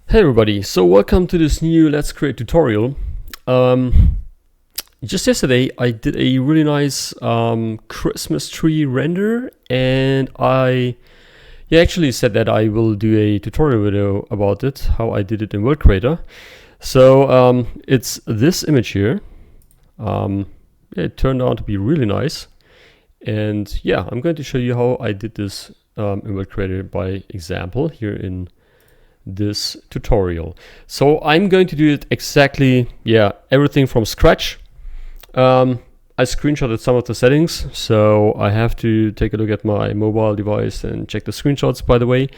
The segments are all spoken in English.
Hey everybody, so welcome to this new Let's Create tutorial. Just yesterday I did a really nice Christmas tree render, and I actually said that I will do a tutorial video about it, how I did it in World Creator. So it's this image here. It turned out to be really nice, and yeah, I'm going to show you how I did this in World Creator by example here in this tutorial. So I'm going to do it exactly, everything from scratch. I screenshotted some of the settings, so I have to take a look at my mobile device and check the screenshots, by the way,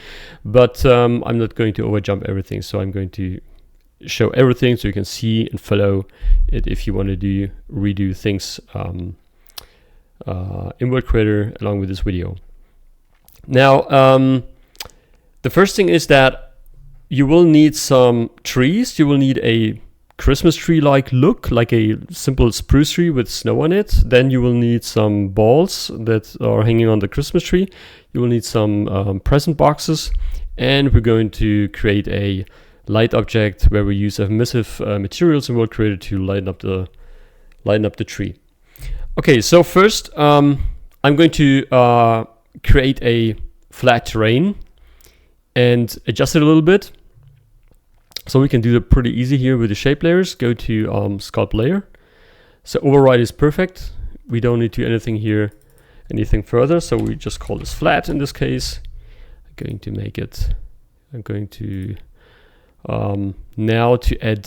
but I'm not going to overjump everything, so I'm going to show everything so you can see and follow it if you want to redo things in World Creator along with this video. Now, the first thing is that you will need some trees. You will need a Christmas tree-like look, like a simple spruce tree with snow on it. Then you will need some balls that are hanging on the Christmas tree. You will need some present boxes, and we're going to create a light object where we use emissive materials in World Creator to lighten up the tree. Okay, so first I'm going to create a flat terrain and adjust it a little bit. So we can do it pretty easy here with the shape layers. Go to sculpt layer. So override is perfect. We don't need to do anything further. So we just call this flat in this case. I'm going to now to add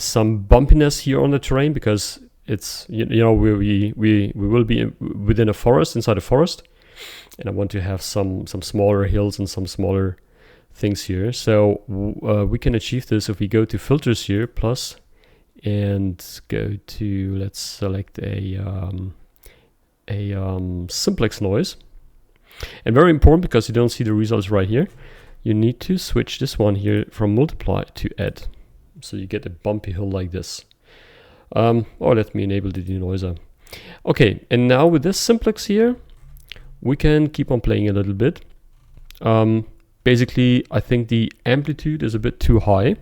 some bumpiness here on the terrain, because it's we will be within a forest, inside a forest, and I want to have some smaller hills and some smaller things here. So we can achieve this if we go to filters here, plus, and go to, let's select a simplex noise. And very important, because you don't see the results right here, you need to switch this one here from multiply to add, so you get a bumpy hill like this. Or let me enable the denoiser. Okay, and now with this simplex here, we can keep on playing a little bit. Basically, I think the amplitude is a bit too high.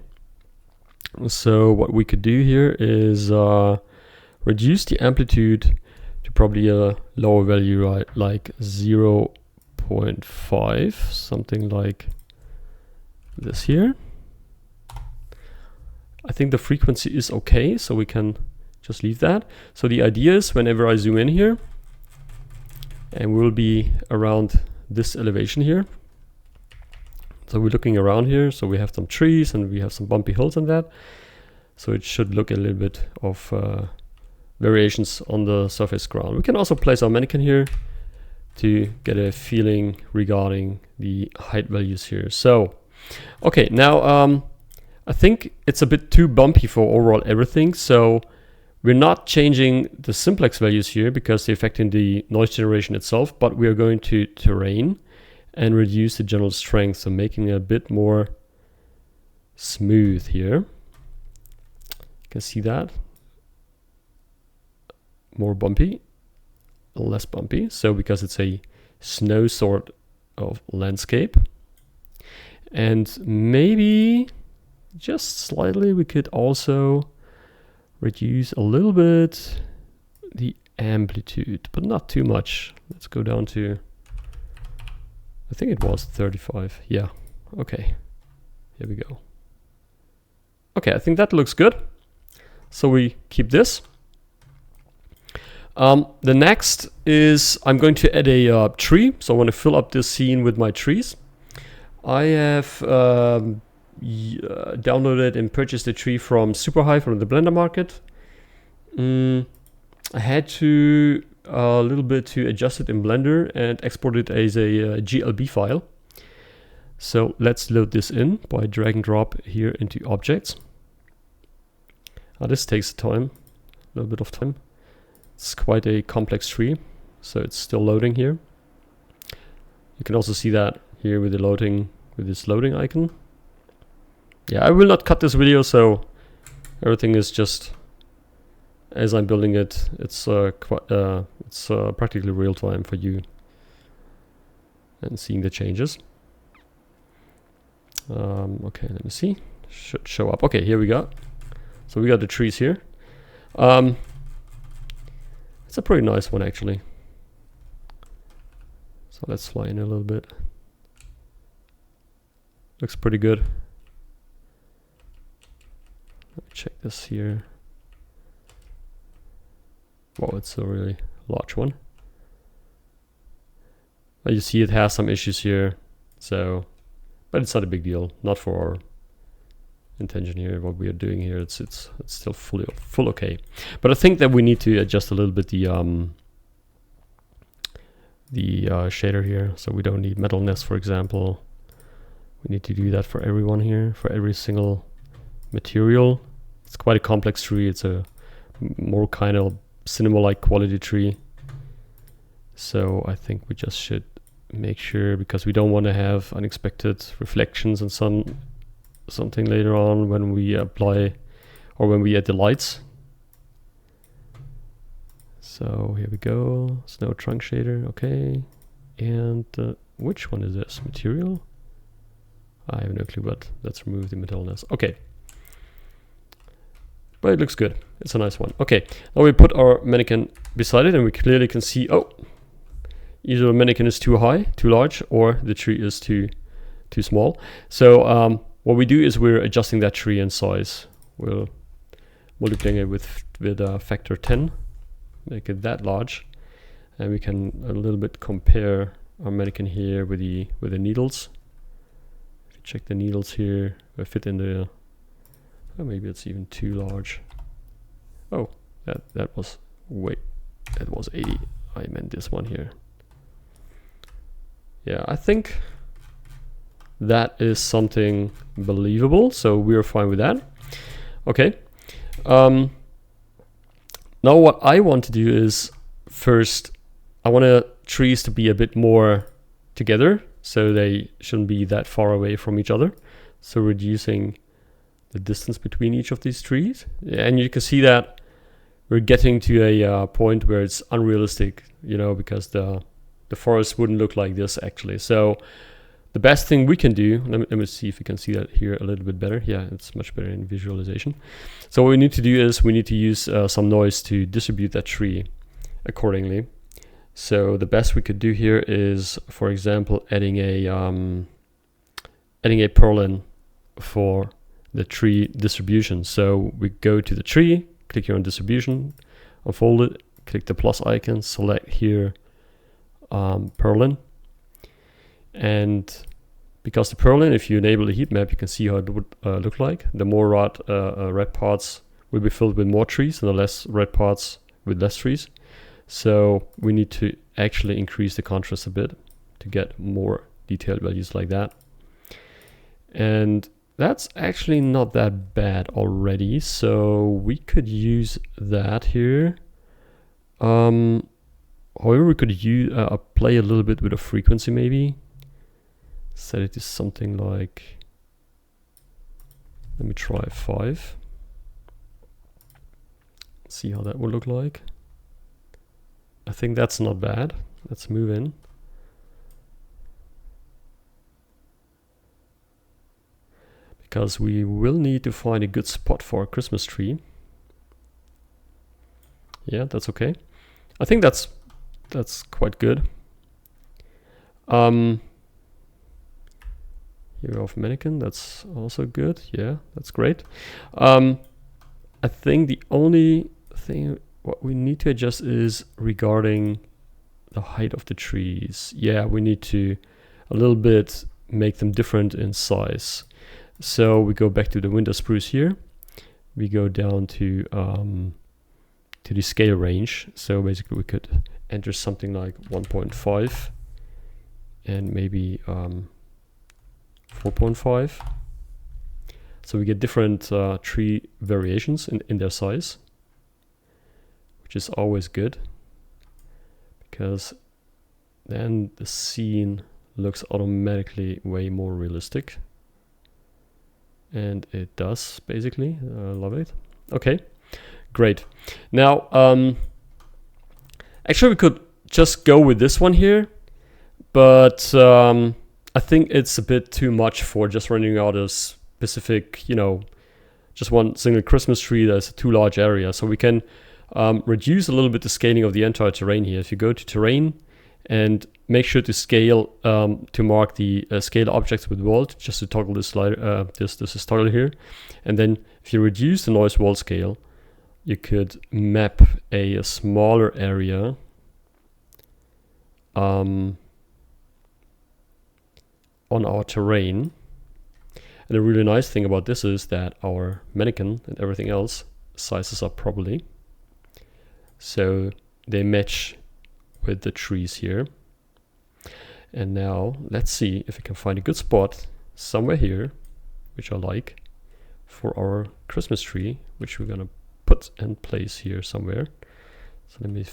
So what we could do here is reduce the amplitude to probably a lower value, right? Like 0.5, something like this here. I think the frequency is okay, so we can just leave that. So the idea is, whenever I zoom in here, and we'll be around this elevation here. So we're looking around here, so we have some trees and we have some bumpy hills and that. So it should look a little bit of variations on the surface ground. We can also place our mannequin here to get a feeling regarding the height values here. So, okay, now I think it's a bit too bumpy for overall everything. So we're not changing the simplex values here because they're affecting the noise generation itself, but we are going to terrain and reduce the general strength, so making it a bit more smooth here. You can see that. More bumpy, less bumpy. So because it's a snow sort of landscape. And maybe just slightly we could also reduce a little bit the amplitude, but not too much. Let's go down to, I think it was 35. Yeah, okay. Here we go. Okay, I think that looks good. So we keep this. The next is I'm going to add a tree. So I want to fill up this scene with my trees. I have downloaded and purchased a tree from Superhive from the Blender market. I had to a little bit to adjust it in Blender and export it as a GLB file. So let's load this in by drag and drop here into objects. This takes time, a little bit of time. It's quite a complex tree, so it's still loading here. You can also see that here with the loading, with this loading icon. Yeah, I will not cut this video, so everything is just as I'm building it. It's practically real time for you and seeing the changes. Okay, let me see. should show up. Okay, here we go. So we got the trees here. It's a pretty nice one actually. So let's fly in a little bit. Looks pretty good. Let me check this here. Wow, it's a really large one. But you see it has some issues here. So, but it's not a big deal. Not for our intention here. What we are doing here, it's still full okay. But I think that we need to adjust a little bit the shader here. So we don't need metalness, for example. We need to do that for everyone here, for every single material. It's quite a complex tree. It's a more kind of cinema-like quality tree. So I think we just should make sure, because we don't want to have unexpected reflections and something later on when we apply or when we add the lights. So here we go, snow trunk shader, okay. And which one is this? Material? I have no clue, but let's remove the metalness. Okay. But it looks good. It's a nice one. Okay, now we put our mannequin beside it and we clearly can see, oh, either the mannequin is too high, too large, or the tree is too small. So what we do is we're adjusting that tree in size. We'll multiplying it with factor 10, make it that large, and we can a little bit compare our mannequin here with the needles. If you check the needles here, they fit in the. Oh, maybe it's even too large. Oh, that was 80. I meant this one here. Yeah, I think that is something believable, so we're fine with that. Okay. Now what I want to do is, first, I want trees to be a bit more together, so they shouldn't be that far away from each other. So reducing the distance between each of these trees. And you can see that we're getting to a point where it's unrealistic, you know, because the forest wouldn't look like this actually. So the best thing we can do, let me see if you can see that here a little bit better. Yeah, it's much better in visualization. So what we need to do is we need to use some noise to distribute that tree accordingly. So the best we could do here is, for example, adding a purlin for the tree distribution. So we go to the tree, click here on distribution, unfold it, click the plus icon, select here purlin. And because the purlin, if you enable the heat map, you can see how it would look like. The more red parts will be filled with more trees, and the less red parts with less trees. So we need to actually increase the contrast a bit to get more detailed values like that. And that's actually not that bad already, so we could use that here. However, we could play a little bit with the frequency maybe. Set it to something like, let me try 5. See how that would look like. I think that's not bad. Let's move in. Because we will need to find a good spot for a Christmas tree. Yeah, that's okay. I think that's quite good. Here we have mannequin, that's also good. Yeah, that's great. I think the only thing what we need to adjust is regarding the height of the trees. Yeah, we need to a little bit make them different in size. So we go back to the window spruce here. We go down to the scale range. So basically we could enter something like 1.5 and maybe 4.5. So we get different tree variations in their size, which is always good, because then the scene looks automatically way more realistic. And it does, basically. I love it. Okay, great. Now, actually we could just go with this one here, but I think it's a bit too much for just running out as specific, you know, just one single Christmas tree, there's a too large area. So we can reduce a little bit the scaling of the entire terrain here. If you go to terrain and make sure to scale to mark the scale objects with world, just to toggle this slider, this is toggle here. And then if you reduce the noise world scale, you could map a smaller area on our terrain. And the really nice thing about this is that our mannequin and everything else sizes up properly, so they match with the trees here. And now let's see if we can find a good spot somewhere here, which I like, for our Christmas tree, which we're gonna put in place here somewhere. So let me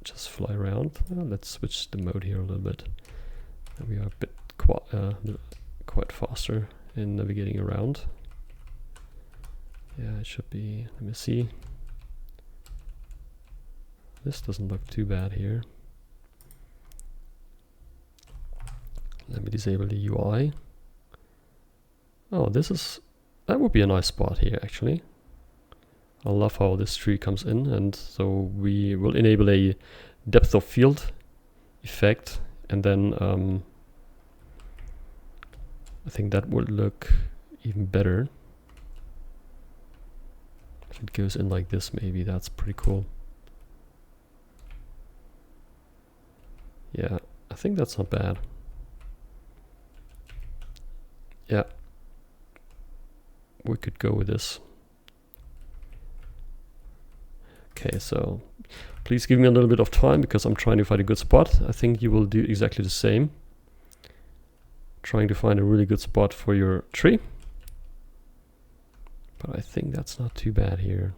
just fly around. Let's switch the mode here a little bit. And we are a bit quite faster in navigating around. Yeah, it should be. Let me see. This doesn't look too bad here. Let me disable the UI. Oh, that would be a nice spot here actually. I love how this tree comes in, and so we will enable a depth of field effect, and then I think that would look even better. If it goes in like this, maybe that's pretty cool. Yeah, I think that's not bad. Yeah, we could go with this. Okay, so please give me a little bit of time because I'm trying to find a good spot. I think you will do exactly the same. Trying to find a really good spot for your tree. But I think that's not too bad here.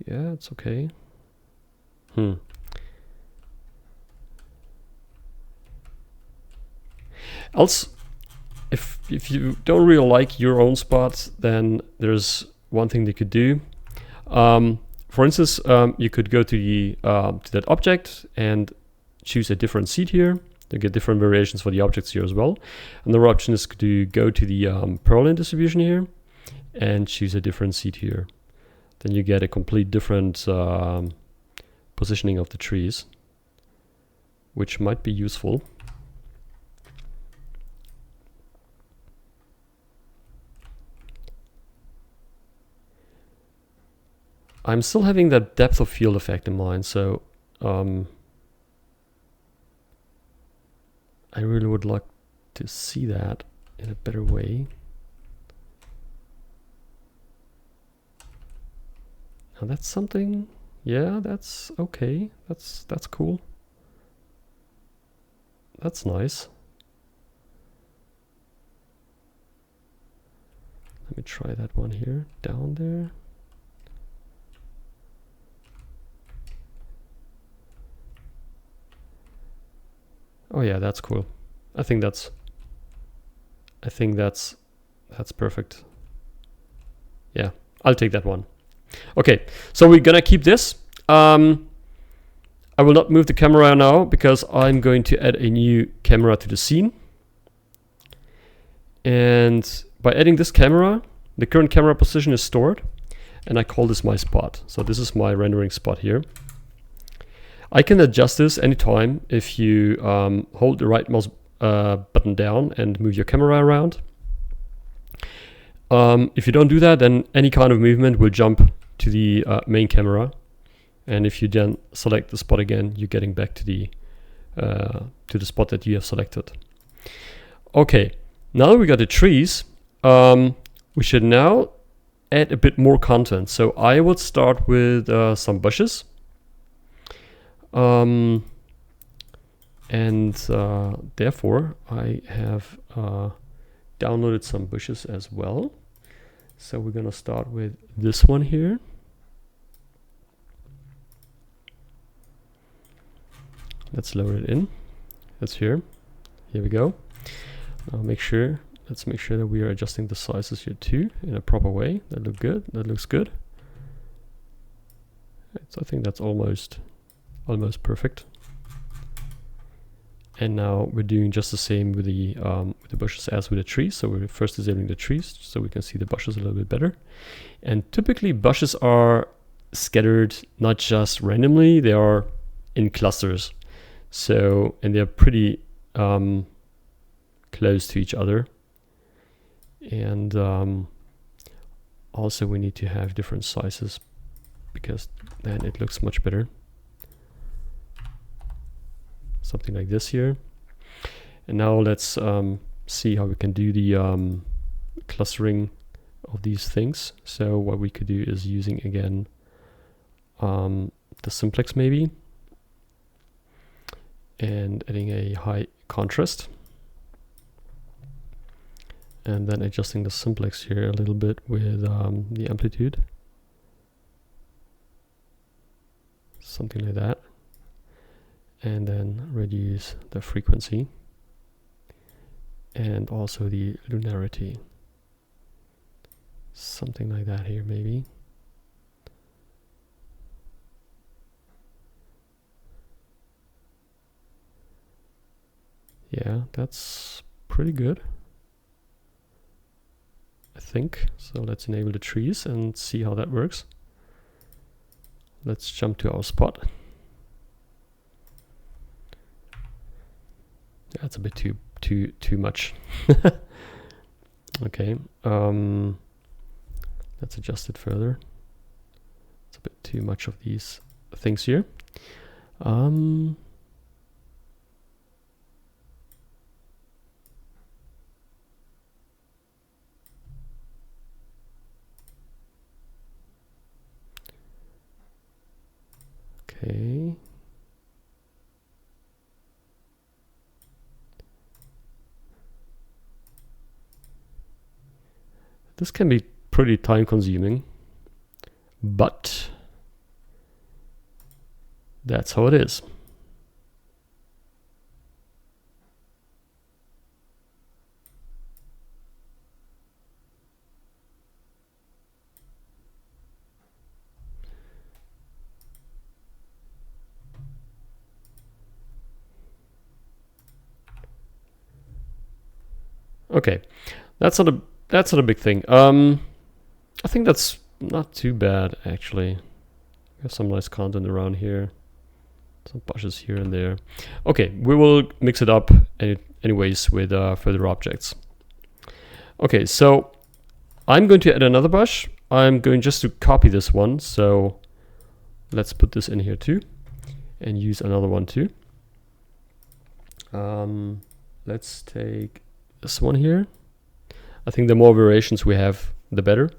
Yeah, it's okay. Else, if you don't really like your own spot, then there's one thing they could do. For instance, you could go to the to that object and choose a different seed here. You get different variations for the objects here as well. Another option is to go to the Perlin distribution here and choose a different seed here. Then you get a complete different positioning of the trees, which might be useful. I'm still having that depth of field effect in mind, so I really would like to see that in a better way. Now that's something, yeah, that's okay. That's cool. That's nice. Let me try that one here, down there. Oh yeah, that's cool. I think that's perfect. Yeah, I'll take that one. Okay, so we're gonna keep this. I will not move the camera now because I'm going to add a new camera to the scene. And by adding this camera, the current camera position is stored, and I call this my spot. So this is my rendering spot here. I can adjust this anytime if you hold the right mouse button down and move your camera around. If you don't do that, then any kind of movement will jump to the main camera. And if you then select the spot again, you're getting back to the spot that you have selected. Okay, now that we got the trees, we should now add a bit more content. So I would start with some bushes. Therefore I have downloaded some bushes as well. So we're gonna start with this one here. Let's load it in. That's here. Here we go. Let's make sure that we are adjusting the sizes here too in a proper way. That looks good. That looks good. So I think that's almost perfect. And now we're doing just the same with the bushes as with the trees. So we're first disabling the trees so we can see the bushes a little bit better. And typically bushes are scattered not just randomly, they are in clusters. So, and they're pretty close to each other. And also we need to have different sizes because then it looks much better. Something like this here. And now let's see how we can do the clustering of these things. So what we could do is using again the simplex maybe, and adding a high contrast, and then adjusting the simplex here a little bit with the amplitude, something like that. And then reduce the frequency and also the lunarity, something like that here maybe. Yeah, that's pretty good, I think. So let's enable the trees and see how that works. Let's jump to our spot. That's a bit too much. Okay, let's adjust it further. It's a bit too much of these things here. Okay. This can be pretty time consuming, but that's how it is. Okay, that's not a big thing. I think that's not too bad actually. We have some nice content around here, some bushes here and there. Okay, we will mix it up anyways with further objects. Okay, so I'm going to add another bush. I'm going just to copy this one. So let's put this in here too, and use another one too. Let's take this one here. I think the more variations we have, the better.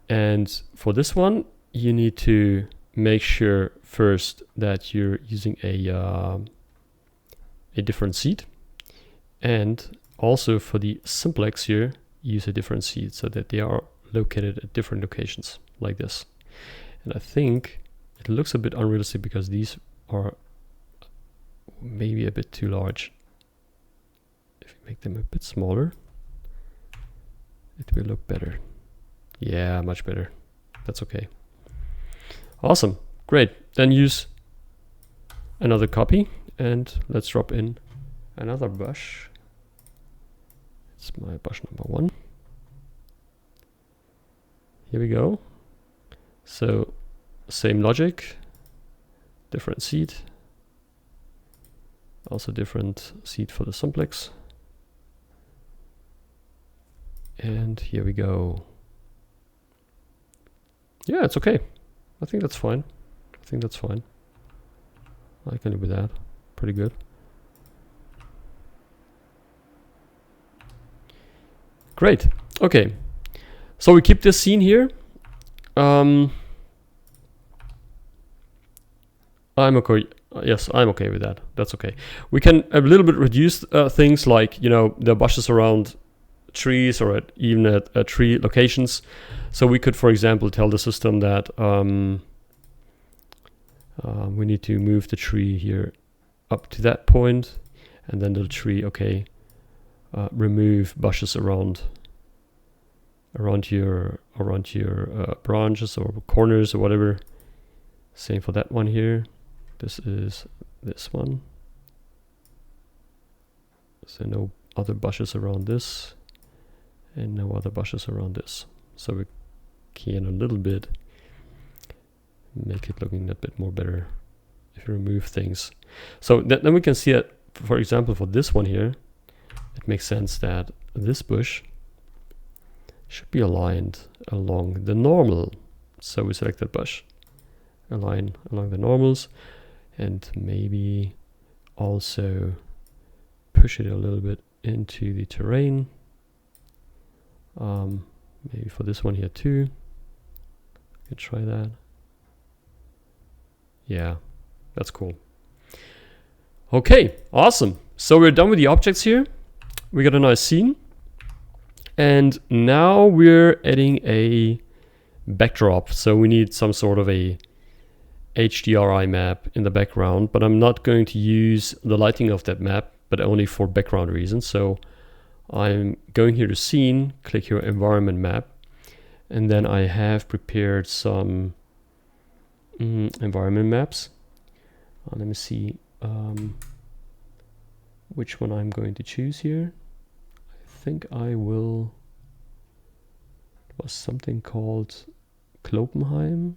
And for this one, you need to make sure first that you're using a different seed, and also for the simplex here, use a different seed so that they are located at different locations like this. And I think it looks a bit unrealistic because these are maybe a bit too large. If you make them a bit smaller, it will look better. Yeah, much better. That's okay. Awesome. Great. Then use another copy and let's drop in another bush. It's my bush number 1. Here we go. So same logic, different seed. Also different seed for the simplex. And here we go. Yeah, it's okay. I think that's fine. I think that's fine. I can live with that. Pretty good. Great. Okay. So we keep this scene here. I'm okay. Yes, I'm okay with that. That's okay. We can a little bit reduce things like, you know, the bushes around trees or even at tree locations. So we could, for example, tell the system that we need to move the tree here up to that point, and then the tree, okay, remove bushes around your branches or corners or whatever. Same for that one here. This is this one. So no other bushes around this, and no other bushes around this. So we can a little bit make it looking a bit more better if you remove things. So then we can see that, for example, for this one here, it makes sense that this bush should be aligned along the normal. So we select that bush, align along the normals, and maybe also push it a little bit into the terrain. Maybe for this one here too. You can try that. Yeah, that's cool. Okay, awesome. So we're done with the objects here. We got a nice scene. And now we're adding a backdrop. So we need some sort of a HDRI map in the background, but I'm not going to use the lighting of that map, but only for background reasons. So I'm going here to scene, click here environment map, and then I have prepared some environment maps. Let me see which one I'm going to choose here. I think I will, it was something called Klopenheim.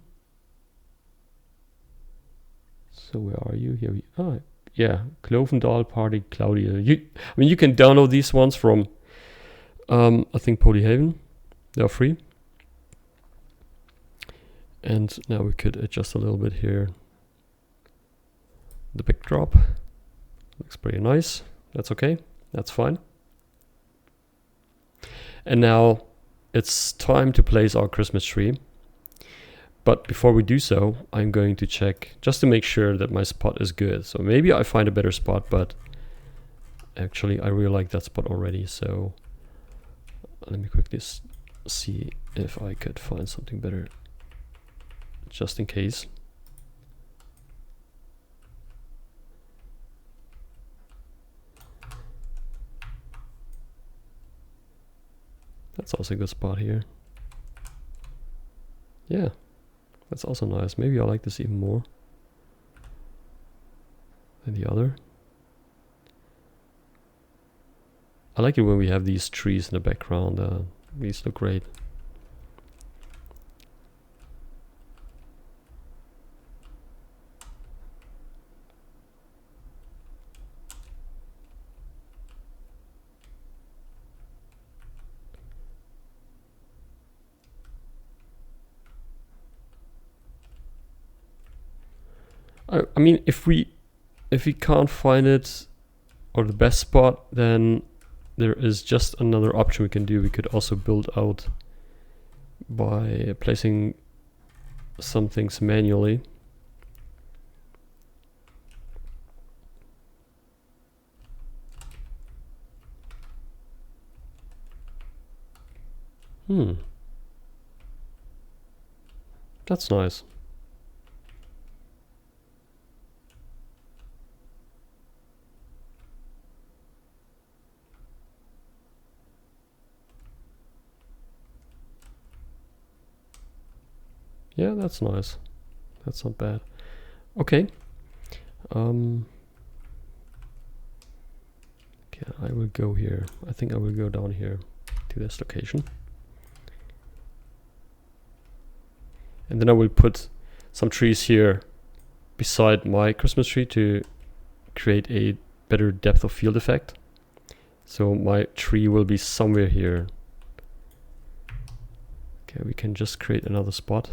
So where are you? Here we are. Yeah, Klovendal Party Claudia. I mean, you can download these ones from, I think, Polyhaven. They are free. And now we could adjust a little bit here. The backdrop looks pretty nice. That's okay. That's fine. And now it's time to place our Christmas tree. But before we do so, I'm going to check just to make sure that my spot is good. So maybe I find a better spot, but actually I really like that spot already. So let me quickly see if I could find something better, just in case. That's also a good spot here. Yeah. That's also nice. Maybe I like this even more than the other. I like it when we have these trees in the background. These look great. I mean, if we can't find it or the best spot, then there is just another option we can do. We could also build out by placing some things manually. That's nice. Yeah, that's nice. That's not bad. Okay. Okay, I will go here. I think I will go down here to this location. And then I will put some trees here beside my Christmas tree to create a better depth of field effect. So my tree will be somewhere here. Okay, we can just create another spot.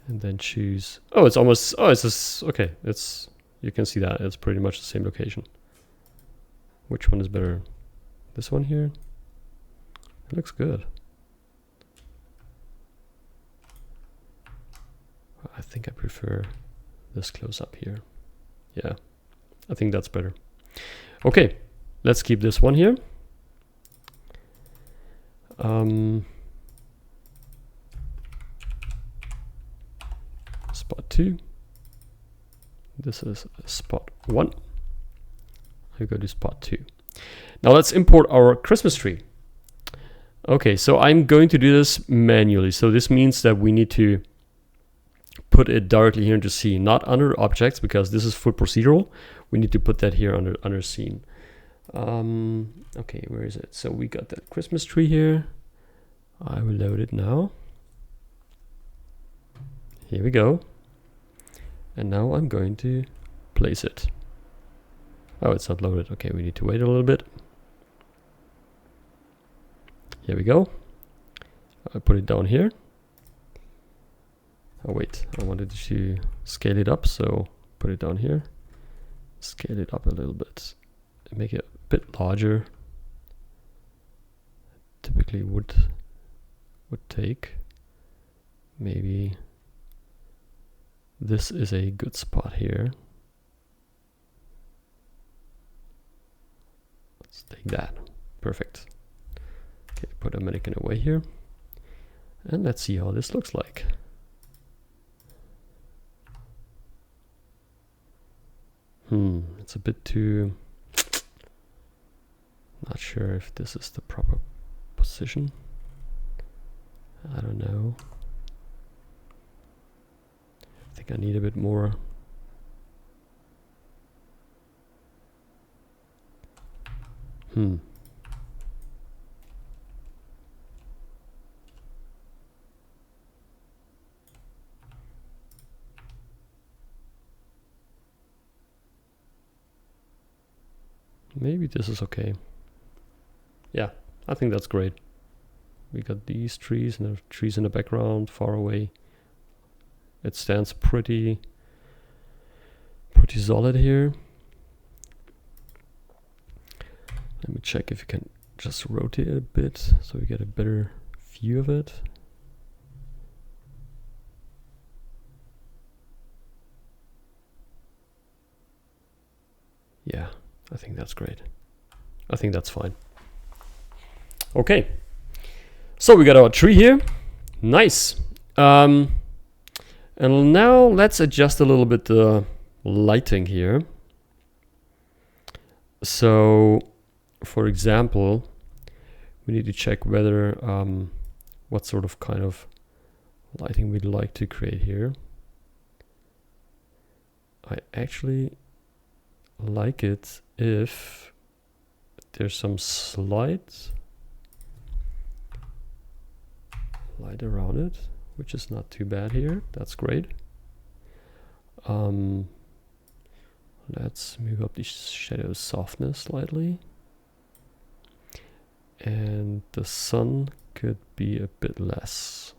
And then choose, oh, it's almost, oh, it's just, okay, it's, you can see that, it's pretty much the same location. Which one is better? This one here? It looks good. I think I prefer this close up here. Yeah, I think that's better. Okay, let's keep this one here. Spot 2. This is spot 1. I go to spot 2. Now let's import our Christmas tree. Okay, so I'm going to do this manually. So this means that we need to put it directly here into scene, not under objects, because this is full procedural. We need to put that here under scene. Okay, where is it? So we got that Christmas tree here. I will load it now. Here we go. And now I'm going to place it. Oh, it's not loaded. Okay, we need to wait a little bit. Here we go. I put it down here. Oh wait, I wanted to scale it up, so put it down here. Scale it up a little bit. Make it a bit larger. Typically would take. Maybe this is a good spot here. Let's take that. Perfect. Okay, put a mannequin away here. And let's see how this looks like. It's a bit too... Not sure if this is the proper position. I don't know. I think I need a bit more. Maybe this is okay. Yeah, I think that's great. We got these trees and the trees in the background, far away. It stands pretty solid here. Let me check if you can just rotate it a bit so we get a better view of it. Yeah, I think that's great. I think that's fine. Okay, so we got our tree here. Nice. And now let's adjust a little bit the lighting here. So, for example, we need to check whether what sort of kind of lighting we'd like to create here. I actually like it if there's some slight light around it, which is not too bad here. That's great. Let's move up the shadow softness slightly. And the sun could be a bit less.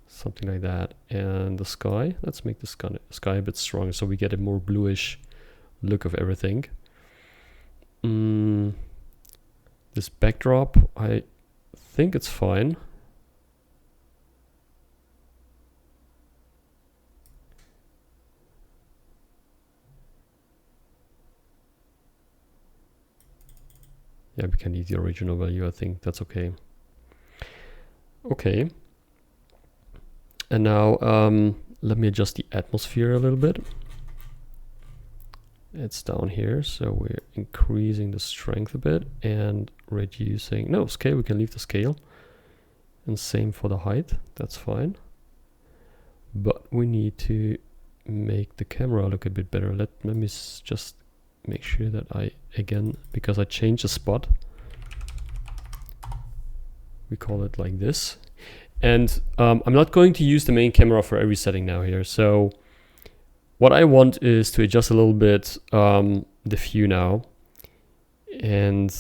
Something like that. And the sky, let's make the sky a bit stronger so we get a more bluish look of everything. This backdrop, I think it's fine. Yeah, we can leave the original value. I think that's okay. Okay. And now let me adjust the atmosphere a little bit. It's down here, so we're increasing the strength a bit and reducing, no, scale, we can leave the scale. And same for the height, that's fine. But we need to make the camera look a bit better. Let me just make sure that I, again, because I changed the spot, we call it like this. And I'm not going to use the main camera for every setting now here. So what I want is to adjust a little bit the view now. And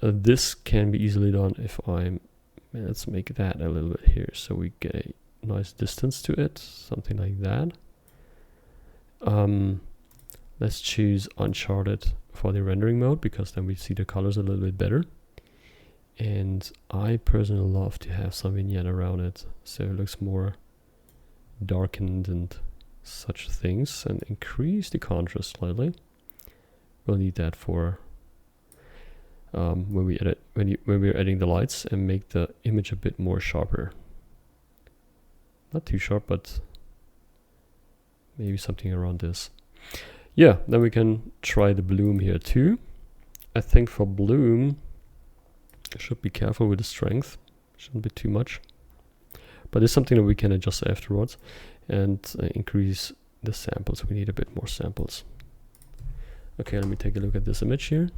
this can be easily done if let's make that a little bit here so we get a nice distance to it, something like that. Let's choose Uncharted for the rendering mode because then we see the colors a little bit better. And I personally love to have some vignette around it so it looks more darkened and such things, and increase the contrast slightly. We'll need that for when we're editing the lights and make the image a bit more sharper. Not too sharp, but maybe something around this. Yeah, then we can try the bloom here too. I think for bloom, I should be careful with the strength. Shouldn't be too much. But it's something that we can adjust afterwards and increase the samples. We need a bit more samples. Okay, let me take a look at this image here.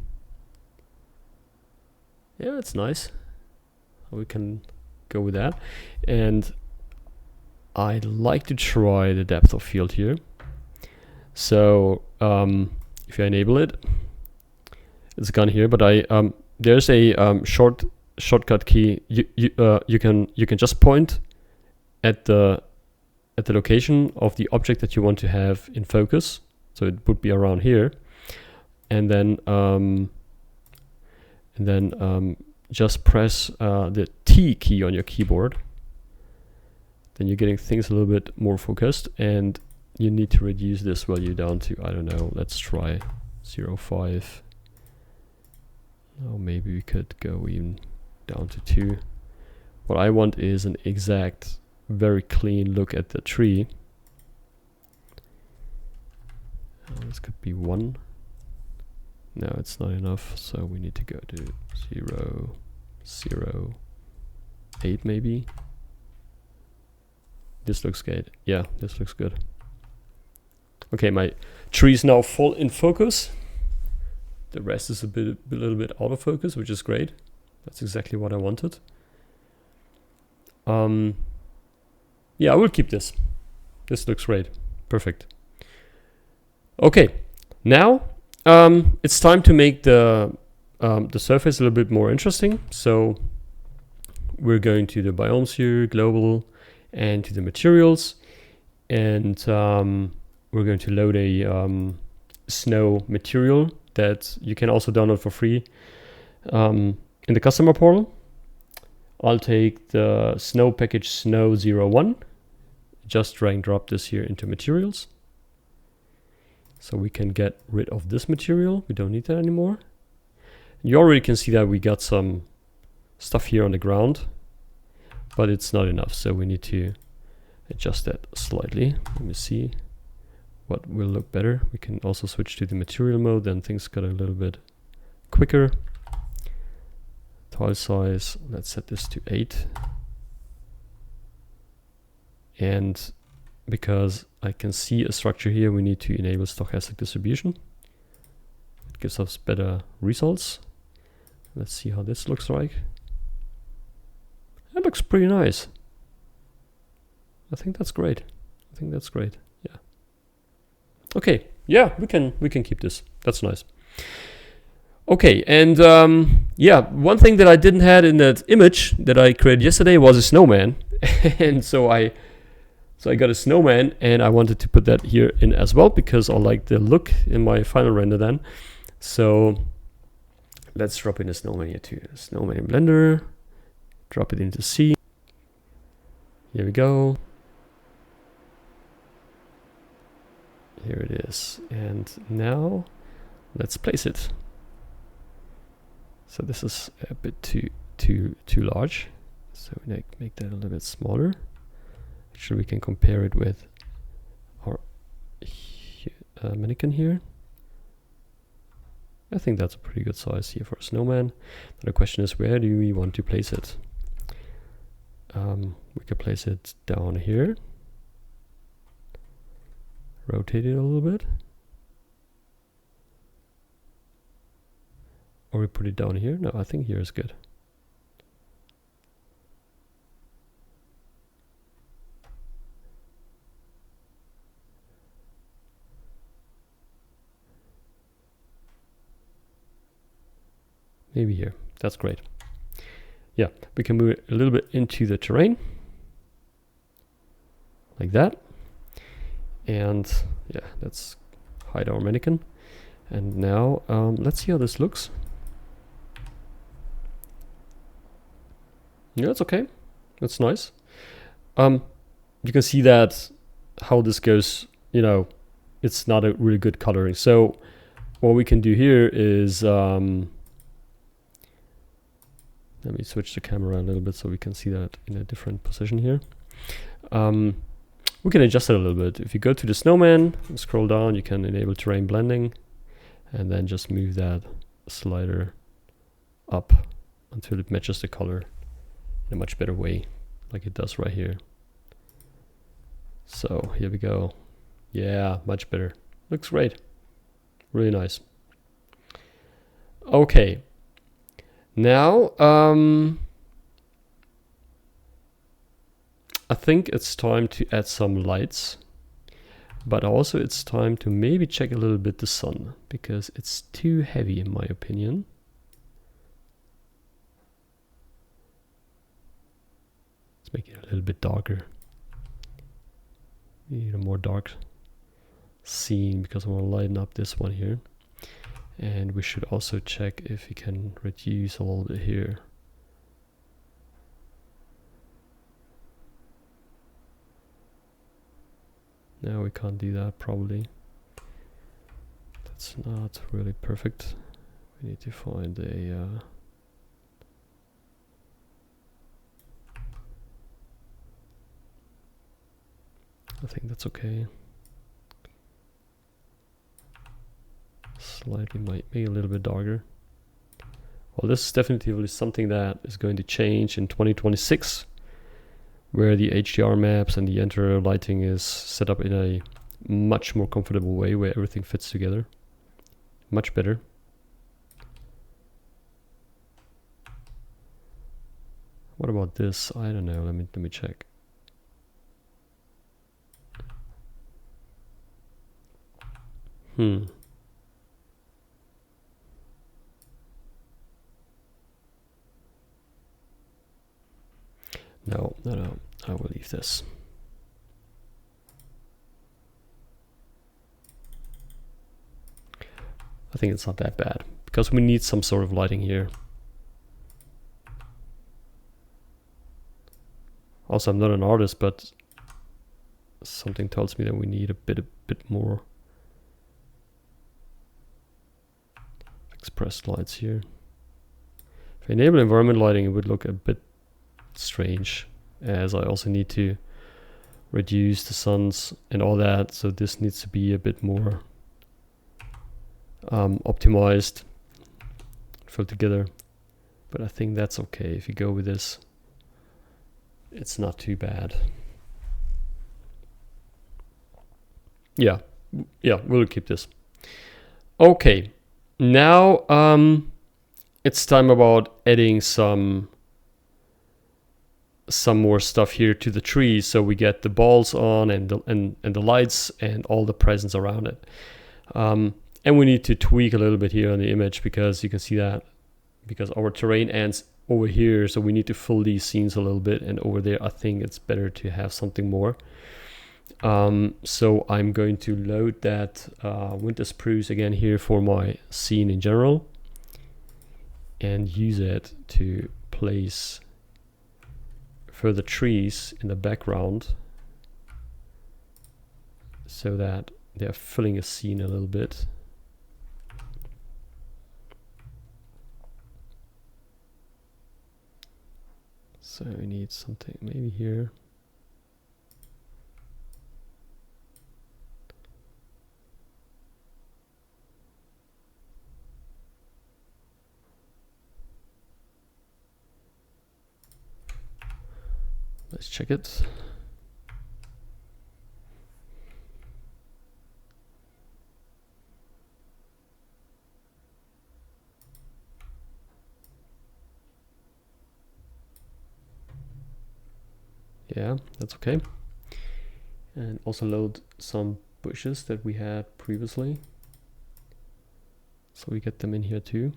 Yeah, it's nice. We can go with that. And I'd like to try the depth of field here. So if you enable it, it's gone here. But there's a shortcut key. You can just point at the location of the object that you want to have in focus. So it would be around here, and then just press the T key on your keyboard. Then you're getting things a little bit more focused, and you need to reduce this value down to, I don't know, let's try 0.5. Oh, maybe we could go even down to 2. What I want is an exact, very clean look at the tree. This could be 1. No, it's not enough, so we need to go to 0.08 maybe. This looks good. Yeah, this looks good. Okay, my tree is now full in focus. The rest is a little bit out of focus, which is great. That's exactly what I wanted. Yeah, I will keep this. This looks great. Perfect. Okay, now it's time to make the surface a little bit more interesting. So we're going to the biomes here, global, and to the materials, and we're going to load a snow material that you can also download for free in the customer portal. I'll take the snow package snow01, just drag and drop this here into materials. So we can get rid of this material. We don't need that anymore. You already can see that we got some stuff here on the ground, but it's not enough. So we need to adjust that slightly. Let me see what will look better. We can also switch to the material mode, then things got a little bit quicker. Tile size, let's set this to 8. And because I can see a structure here, we need to enable stochastic distribution. It gives us better results. Let's see how this looks like. That looks pretty nice. I think that's great. I think that's great. Yeah. Okay. Yeah, we can keep this. That's nice. Okay, and yeah, one thing that I didn't have in that image that I created yesterday was a snowman, and so I got a snowman, and I wanted to put that here in as well because I like the look in my final render then. So let's drop in a snowman here too. Snowman in Blender, drop it into C. Here we go. Here it is, and now let's place it. So this is a bit too large, so we make that a little bit smaller. Actually, we can compare it with our mannequin here. I think that's a pretty good size here for a snowman. But the question is, where do we want to place it? We could place it down here. Rotate it a little bit. Or we put it down here? No, I think here is good. Maybe here. That's great. Yeah, we can move it a little bit into the terrain. Like that. And yeah, let's hide our mannequin. And now let's see how this looks. Yeah, it's okay. That's nice. You can see that how this goes, you know, it's not a really good coloring. So what we can do here is, let me switch the camera a little bit so we can see that in a different position here. We can adjust it a little bit. If you go to the snowman and scroll down, you can enable terrain blending and then just move that slider up until it matches the color in a much better way, like it does right here. So here we go. Yeah, much better. Looks great. Really nice. Okay. Now, I think it's time to add some lights, but also it's time to maybe check a little bit the sun, because it's too heavy in my opinion. Let's make it a little bit darker. We need a more dark scene because I want to lighten up this one here. And we should also check if we can reduce a little bit here. No, we can't do that probably. That's not really perfect. We need to find a I think that's okay. Slightly might be a little bit darker. Well, this is definitely something that is going to change in 2026, where the HDR maps and the interior lighting is set up in a much more comfortable way, where everything fits together much better. What about this? I don't know. Let me check. No, I will leave this. I think it's not that bad, because we need some sort of lighting here. Also, I'm not an artist, but something tells me that we need a bit more expressed lights here. If I enable environment lighting, it would look a bit strange, as I also need to reduce the suns and all that, so this needs to be a bit more optimized, filled together. But I think that's okay if you go with this. It's not too bad. Yeah, we'll keep this. Okay, now it's time about adding some more stuff here to the tree, so we get the balls on and the lights and all the presents around it. And we need to tweak a little bit here on the image, because you can see that because our terrain ends over here, so we need to fill these scenes a little bit, and over there I think it's better to have something more. So I'm going to load that winter spruce again here for my scene in general, and use it to place further trees in the background, so that they're filling a scene a little bit. So we need something maybe here. Let's check it. Yeah, that's okay. And also load some bushes that we had previously, so we get them in here too.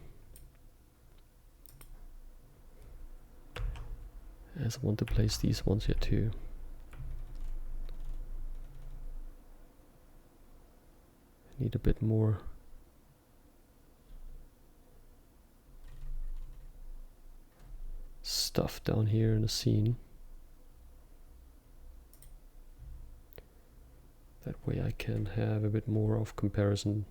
As I want to place these ones here too. I need a bit more stuff down here in the scene. That way I can have a bit more of comparison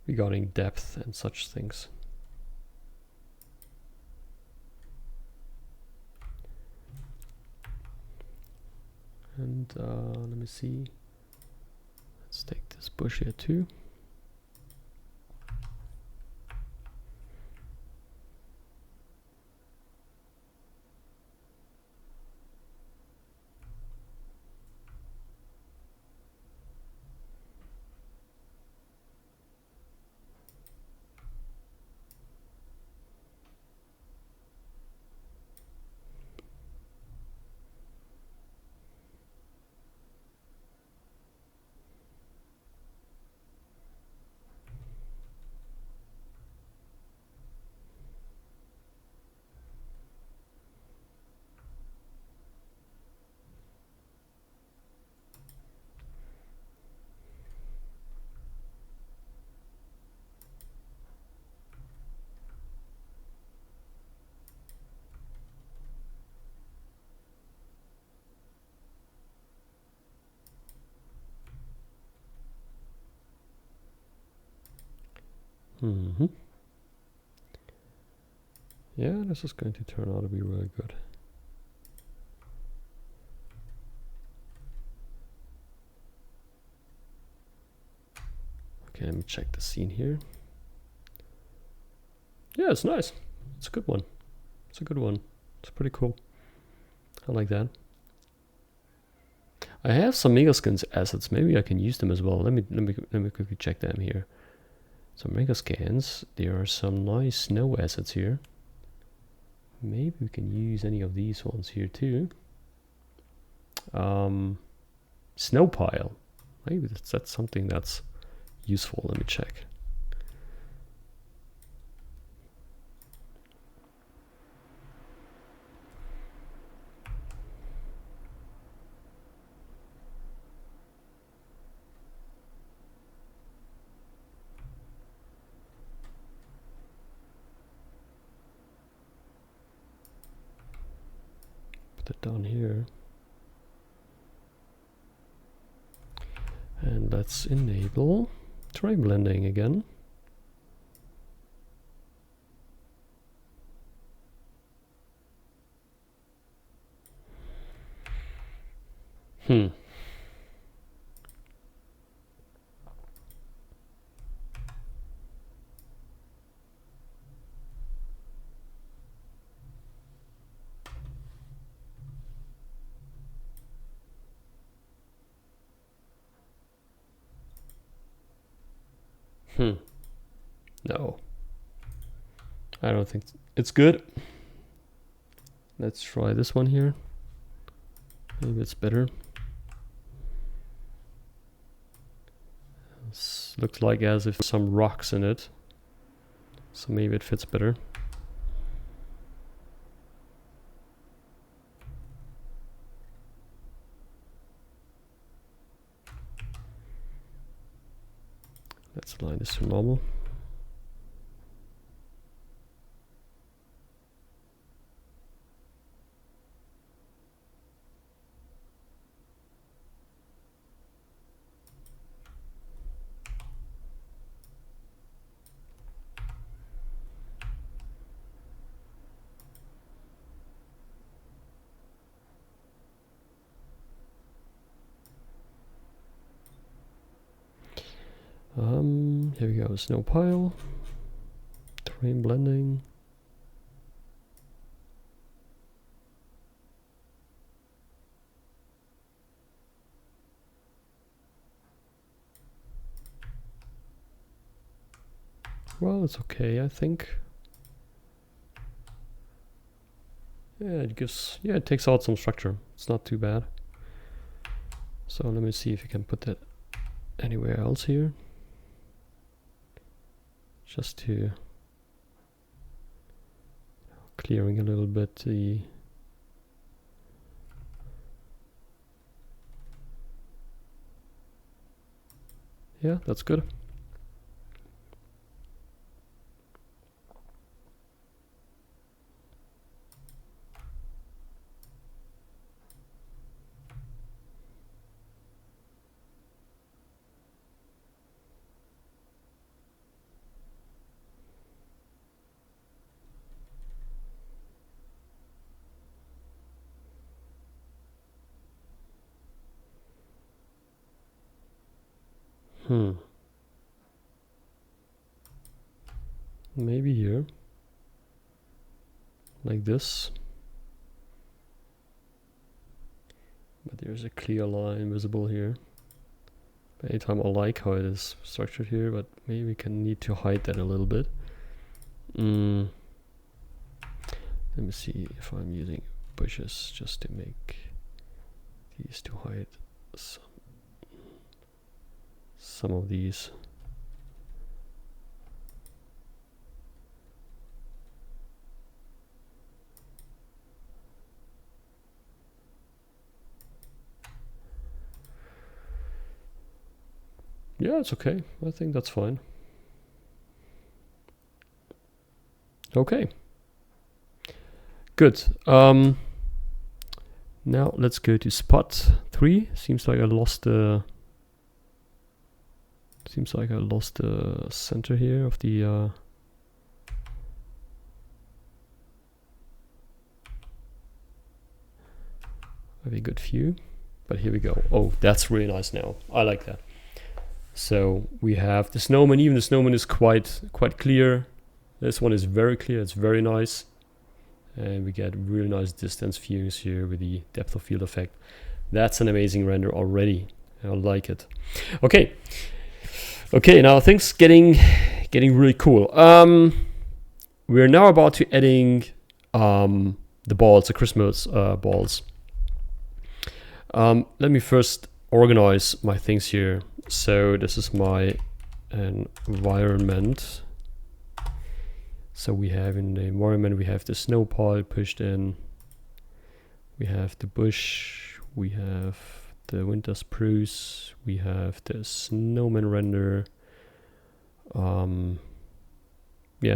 regarding depth and such things. And let me see. Let's take this bush here too. Yeah, this is going to turn out to be really good. Okay, let me check the scene here. Yeah, it's nice. It's a good one. It's a good one. It's pretty cool. I like that. I have some Megaskins assets. Maybe I can use them as well. Let me quickly check them here. Some Megascans. There are some nice snow assets here. Maybe we can use any of these ones here too. Snow pile. Maybe that's something that's useful. Let me check. Put it down here. And let's enable terrain blending again. No, I don't think it's good. Let's try this one here. Maybe it's better. This looks like as if some rocks in it, so maybe it fits better. Let's align this to normal. Here we go, snow pile, terrain blending. Well, it's okay, I think. Yeah, it takes out some structure. It's not too bad. So let me see if you can put that anywhere else here. Just to clearing a little bit the yeah, that's good. Maybe here, like this. But there's a clear line visible here. But anytime I like how it is structured here, but maybe we can need to hide that a little bit. Let me see if I'm using bushes just to make these to hide some of these. Yeah, it's okay. I think that's fine. Okay. Good. Now let's go to spot 3. Seems like I lost the Seems like I lost the center here of the very good view, but here we go. Oh, that's really nice now. I like that. So we have the snowman. Even the snowman is quite clear. This one is very clear. It's very nice, and we get really nice distance views here with the depth of field effect. That's an amazing render already. I like it. Okay. Now things getting really cool. We're now about to adding the balls, the Christmas balls. Let me first organize my things here. So this is my environment. So we have in the environment, we have the snow pile pushed in. We have the bush. We have the winter spruce. We have the snowman render. Yeah,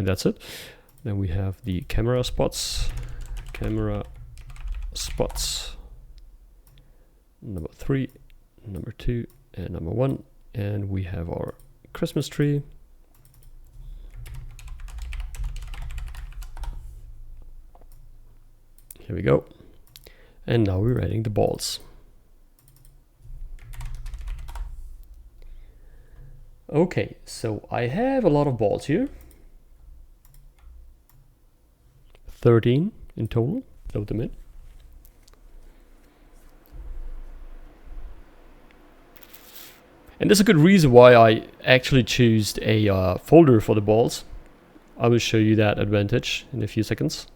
that's it. Then we have the camera spots. Number 3, number 2, and number 1. And we have our Christmas tree. Here we go. And now we're adding the balls. Okay, so I have a lot of balls here. 13 in total. Load them in. And there's a good reason why I actually choose a folder for the balls. I will show you that advantage in a few seconds.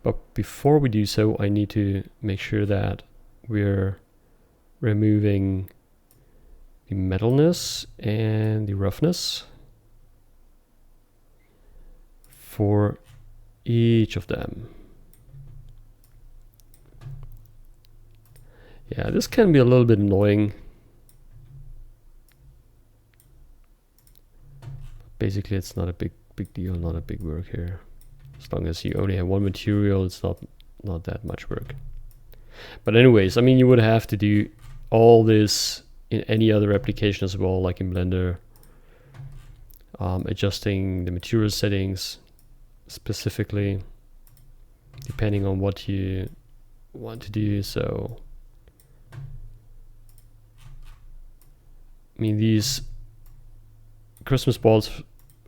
But before we do so, I need to make sure that we're removing the metalness and the roughness for each of them. Yeah, this can be a little bit annoying. Basically, it's not a big deal, not a big work here. As long as you only have one material, it's not that much work. But anyways, I mean, you would have to do all this in any other application as well, like in Blender. Adjusting the material settings specifically, depending on what you want to do. So, I mean, these Christmas balls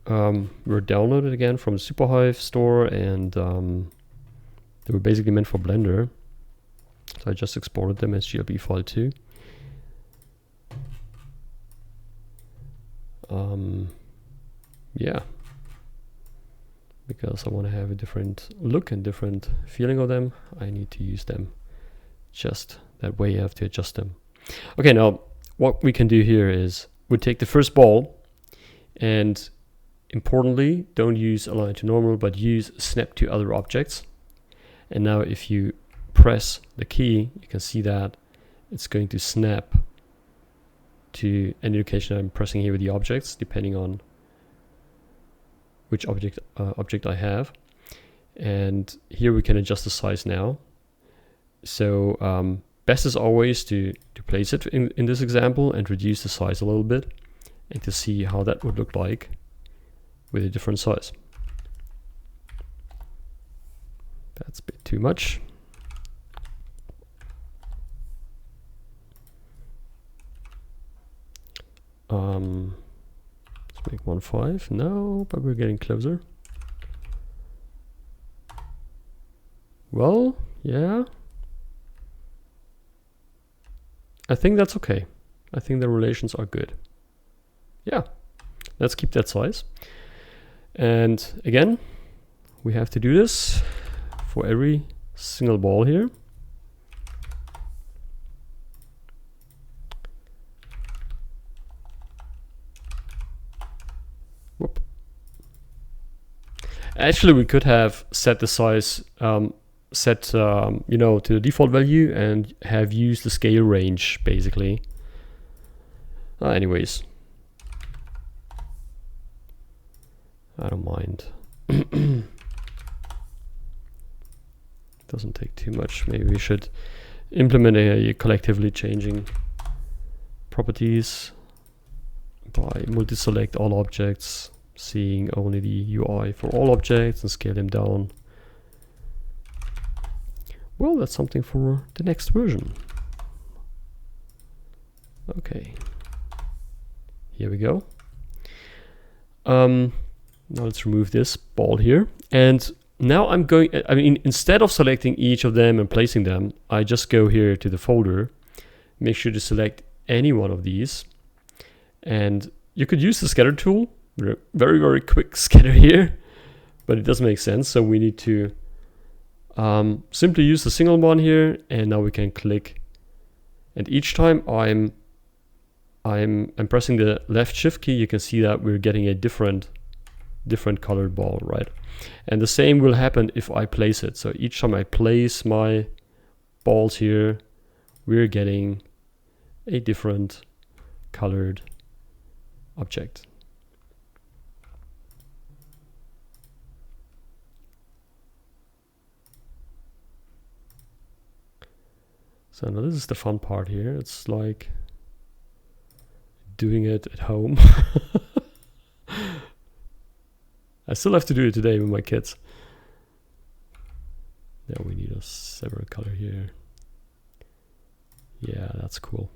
were downloaded again from the SuperHive store, and they were basically meant for Blender. So I just exported them as GLB file too. Yeah, because I want to have a different look and different feeling of them, I need to use them just that way. You have to adjust them. Okay, now what we can do here is we take the first ball, and importantly, don't use align to normal, but use snap to other objects. And now if you press the key, you can see that it's going to snap to any location I'm pressing here with the objects, depending on which object I have. And here we can adjust the size now. So best is always to place it in this example and reduce the size a little bit, and to see how that would look like with a different size. That's a bit too much. Let's make 1.5. No, but we're getting closer. Well, yeah. I think that's okay. I think the relations are good. Yeah, let's keep that size. And again, we have to do this for every single ball here. Whoop. Actually, we could have set the size, set you know, to the default value, and have used the scale range basically. Anyways, I don't mind. Doesn't take too much. Maybe we should implement a collectively changing properties by multi-select all objects, seeing only the UI for all objects and scale them down. Well, that's something for the next version. Okay, here we go. Now let's remove this ball here. And now I'm going, I mean, instead of selecting each of them and placing them, I just go here to the folder, make sure to select any one of these. And you could use the scatter tool, very, very quick scatter here, but it doesn't make sense. So we need to simply use the single one here, and now we can click. And each time I'm pressing the left shift key, you can see that we're getting a different colored ball, right? And the same will happen if I place it. So each time I place my balls here, we're getting a different colored object. So now this is the fun part here. It's like doing it at home. I still have to do it today with my kids. Now we need a separate color here. Yeah, that's cool.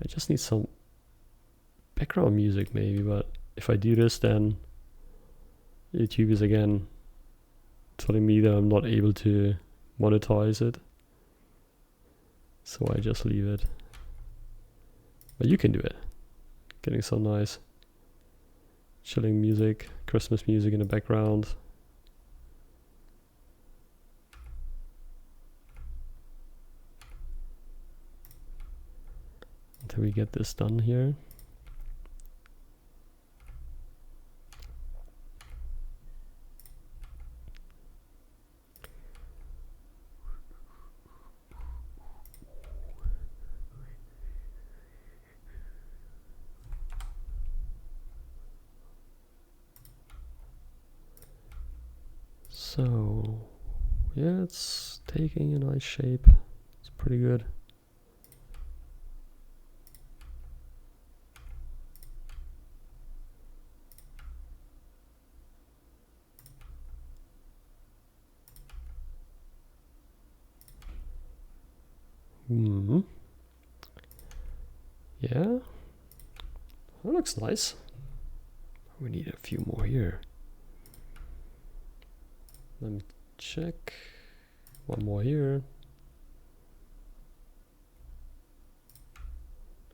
I just need some background music maybe, but if I do this, then YouTube is again telling me that I'm not able to monetize it. So I just leave it. But you can do it. Getting some nice chilling music, Christmas music in the background. Until we get this done here. So, yeah, it's taking a nice shape. It's pretty good. Yeah, that looks nice. We need a few more here. Let me check. One more here.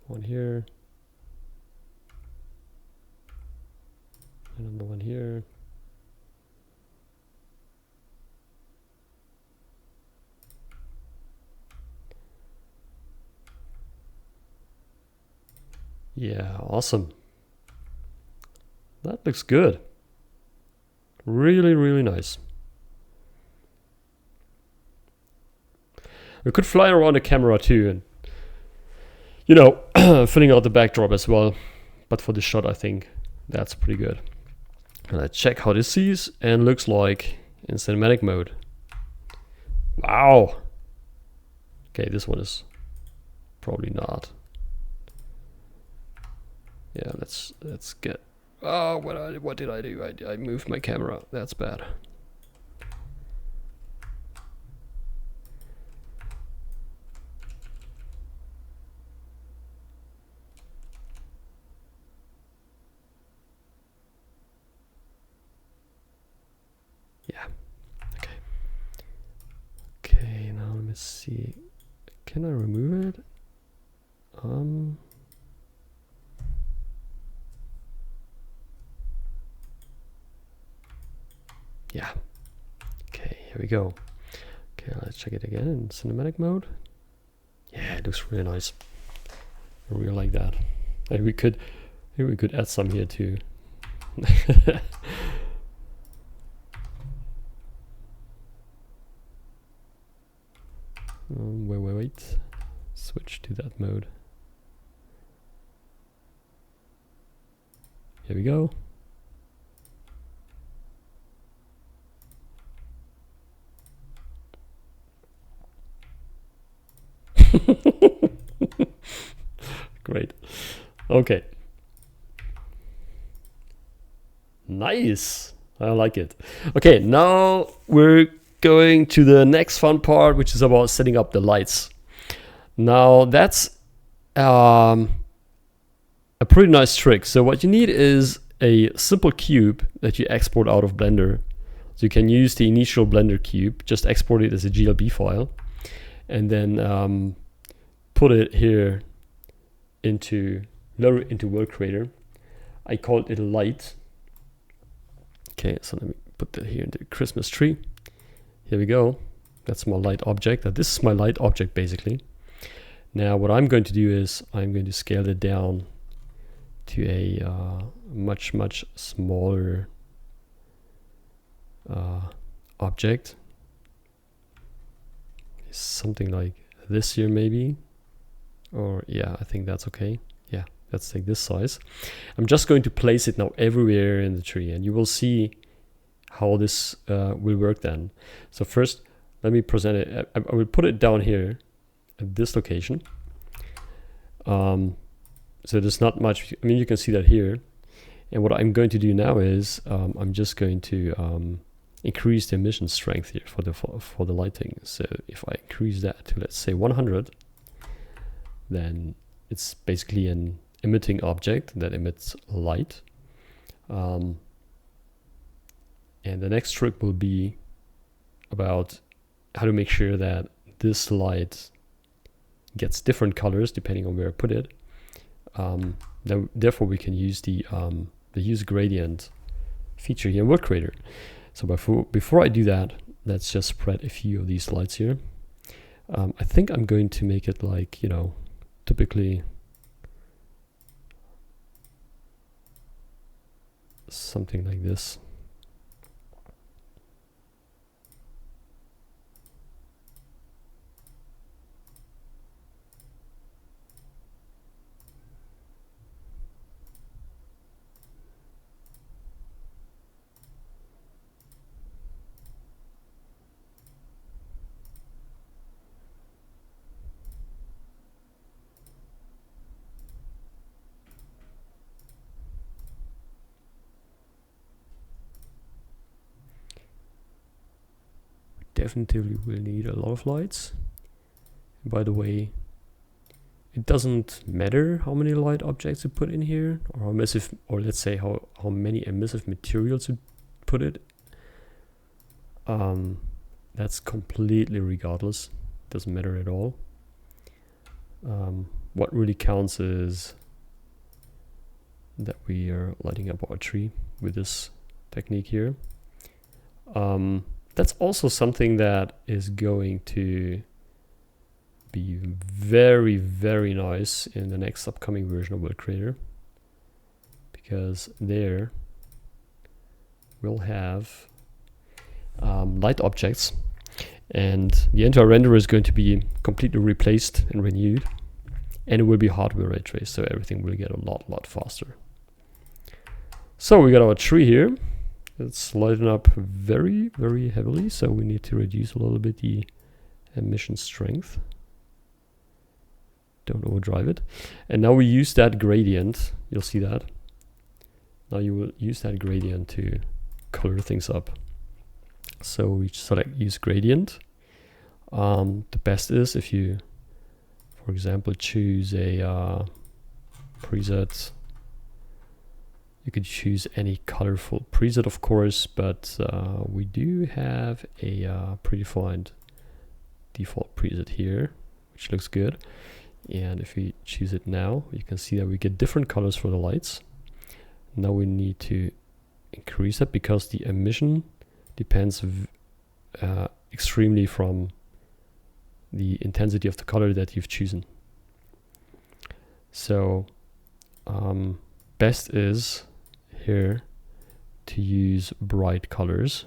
One here. Another one here. Yeah, awesome. That looks good. Really, really nice. We could fly around the camera too and, you know, filling out the backdrop as well. But for this shot, I think that's pretty good. And let's check how this sees and looks like in cinematic mode. Wow. Okay, this one is probably not. Yeah, let's get. Oh, what did I do? I moved my camera. That's bad. Yeah. Okay. Okay, now let me see. Can I remove it? Yeah. Okay, here we go. Okay, let's check it again in cinematic mode. Yeah, it looks really nice. I really like that. Maybe we could add some here too. Wait. Switch to that mode. Here we go. Great. Okay. Nice. I like it. Okay, now we're going to the next fun part, which is about setting up the lights. Now that's a pretty nice trick. So what you need is a simple cube that you export out of Blender. So you can use the initial Blender cube, just export it as a GLB file, and then put it here into World Creator. I called it a light. Okay, so let me put that here in the Christmas tree. Here we go. That's my light object. This is my light object basically. Now what I'm going to do is I'm going to scale it down to a much smaller object. Something like this here maybe. Or yeah, I think that's okay. Yeah, let's take this size. I'm just going to place it now everywhere in the tree, and you will see how this will work then. So first, let me present it. I will put it down here at this location. So there's not much. I mean, you can see that here. And what I'm going to do now is I'm just going to increase the emission strength here for the lighting. So if I increase that to, let's say, 100, then it's basically an emitting object that emits light. And the next trick will be about how to make sure that this light gets different colors depending on where I put it. Therefore, we can use the use gradient feature here in World Creator. So before I do that, let's just spread a few of these lights here. I think I'm going to make it like, you know, typically something like this. Definitely will need a lot of lights. By the way, it doesn't matter how many light objects you put in here, or how emissive, or let's say how many emissive materials you put it. That's completely regardless. Doesn't matter at all. What really counts is that we are lighting up our tree with this technique here. That's also something that is going to be very, very nice in the next upcoming version of World Creator, because there we'll have light objects, and the entire renderer is going to be completely replaced and renewed, and it will be hardware ray traced, so everything will get a lot faster. So we got our tree here. It's lighting up very, very heavily, so we need to reduce a little bit the emission strength. Don't overdrive it. And now we use that gradient. You'll see that. Now you will use that gradient to color things up. So we select use gradient. The best is if you, for example, choose a preset. You could choose any colorful preset, of course, but we do have a predefined default preset here, which looks good. And if we choose it now, you can see that we get different colors for the lights. Now we need to increase that because the emission depends extremely from the intensity of the color that you've chosen. So best is here to use bright colors,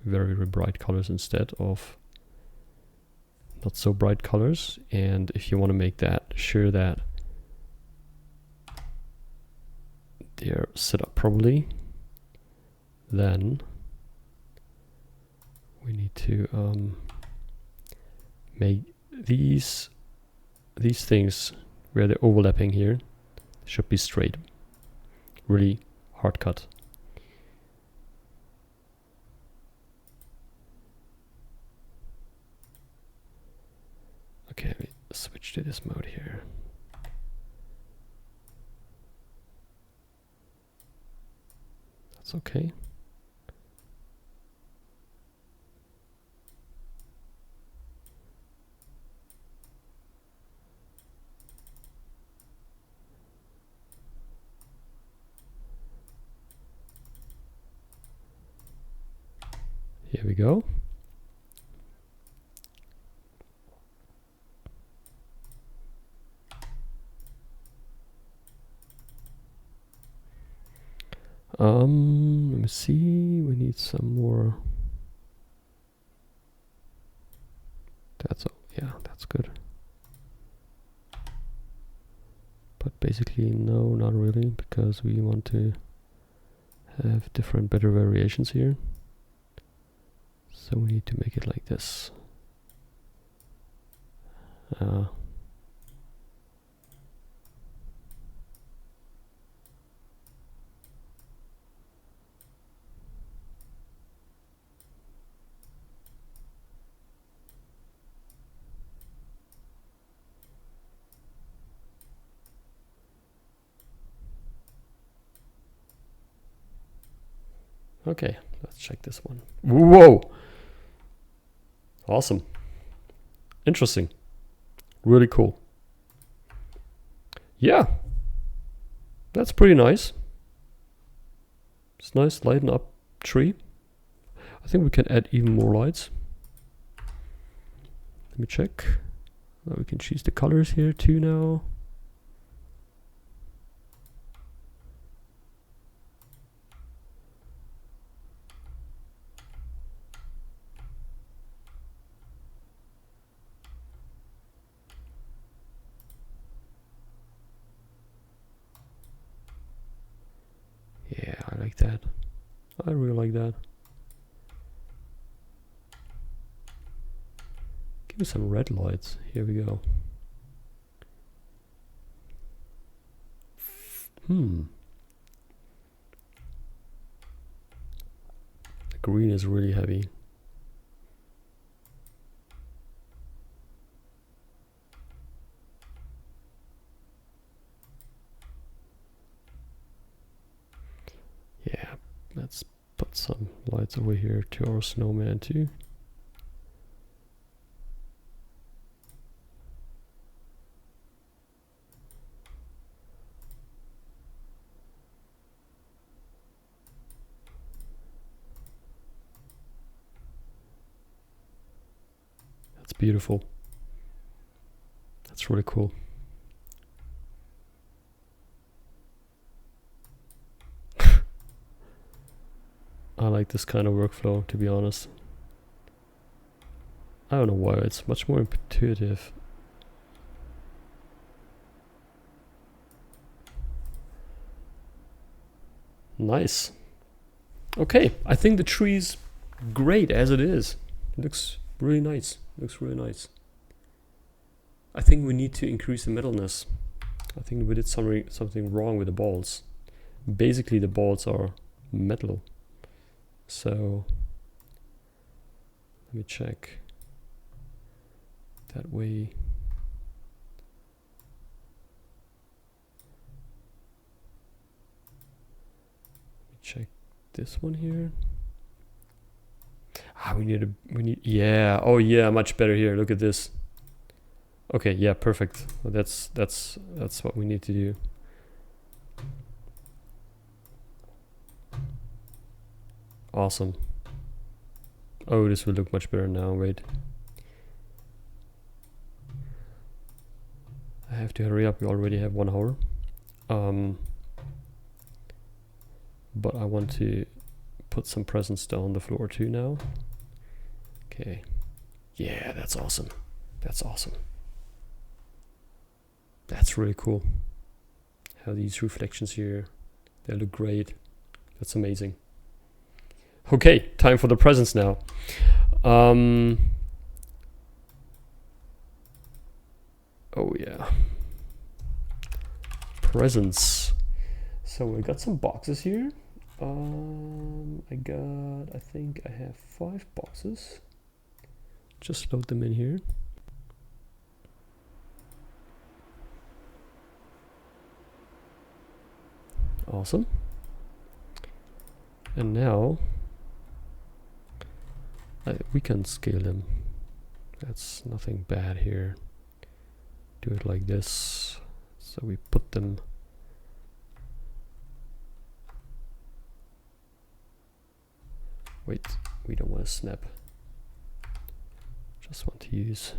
very bright colors instead of not so bright colors. And if you want to make that sure that they're set up properly, then we need to make these things where they're overlapping here should be straight. Really hard cut. Okay, let me switch to this mode here. That's okay. Here we go. Let me see, we need some more. That's all, yeah, that's good. But basically, no, not really, because we want to have different, better variations here. So we need to make it like this. Okay, let's check this one. Whoa! Awesome. Interesting. Really cool. Yeah. That's pretty nice. It's nice, lighten up tree. I think we can add even more lights. Let me check. We can choose the colors here too now. Yeah, I like that. I really like that. Give me some red lights. Here we go. The green is really heavy. Yeah, let's put some lights over here to our snowman too. That's beautiful. That's really cool. I like this kind of workflow, to be honest. I don't know why, it's much more intuitive. Nice. Okay, I think the tree's great as it is. It looks really nice. Looks really nice. I think we need to increase the metalness. I think we did something wrong with the balls. Basically, the balls are metal. So let me check. That way. Let me check this one here. We need, yeah, oh yeah, much better here. Look at this. Okay, yeah, perfect. Well, that's what we need to do. Awesome. Oh, this will look much better now. Wait. I have to hurry up. We already have 1 hour. But I want to put some presents down the floor too now. Okay. Yeah, that's awesome. That's awesome. That's really cool. How these reflections here, they look great. That's amazing. Okay, time for the presents now. Oh yeah. presents. So we got some boxes here. I think I have 5 boxes. Just load them in here. Awesome. And now we can scale them. That's nothing bad here. Do it like this. So we put them. Wait, we don't want to snap. Just want to use.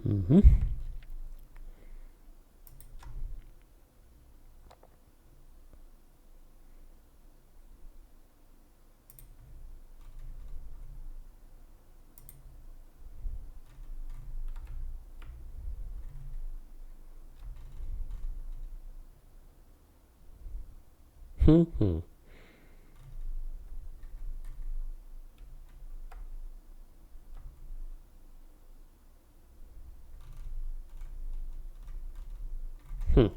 Mm-hmm. Hmm.